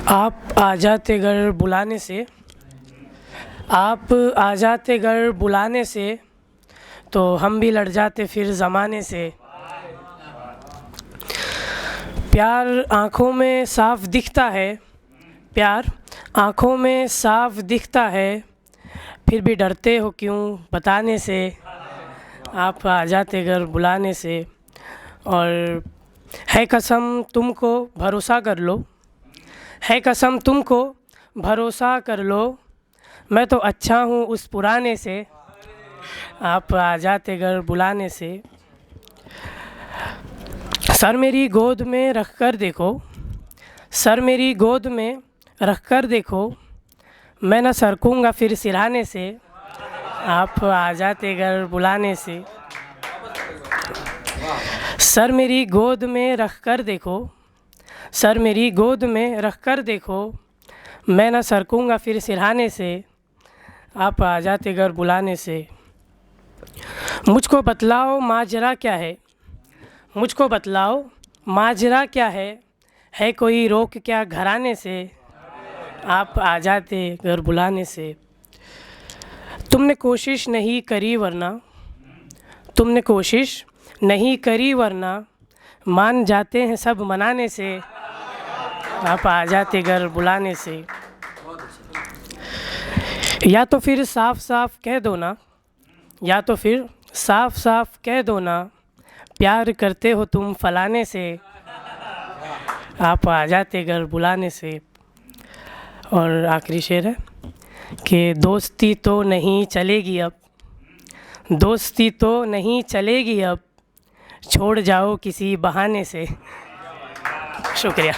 आप आ जाते घर बुलाने से, आप आ जाते घर बुलाने से, तो हम भी लड़ जाते फिर ज़माने से। प्यार आँखों में साफ दिखता है, प्यार आँखों में साफ दिखता है, फिर भी डरते हो क्यों बताने से। आप आ जाते घर बुलाने से। और है कसम तुमको भरोसा कर लो, है कसम तुमको भरोसा कर लो, मैं तो अच्छा हूँ उस पुराने से। आप आ जाते घर बुलाने से। सर मेरी गोद में रख कर देखो, सर मेरी गोद में रख कर देखो, मैं न सरकूँगा फिर सिरहाने से। आप आ जाते घर बुलाने से। सर मेरी गोद में रख कर देखो, सर मेरी गोद में रख कर देखो, मैं न सरकूँगा फिर सिरहाने से। आप आ जाते घर बुलाने से। मुझको बतलाओ माजरा क्या है, मुझको बतलाओ माजरा क्या है कोई रोक क्या घराने से। आप आ जाते घर बुलाने से। तुमने कोशिश नहीं करी वरना, तुमने कोशिश नहीं करी वरना, मान जाते हैं सब मनाने से। आप आ जाते घर बुलाने से। या तो फिर साफ साफ कह दो ना, या तो फिर साफ साफ कह दो ना, प्यार करते हो तुम फलाने से। आप आ जाते घर बुलाने से। और आखिरी शेर है कि दोस्ती तो नहीं चलेगी अब, दोस्ती तो नहीं चलेगी अब, छोड़ जाओ किसी बहाने से। शुक्रिया।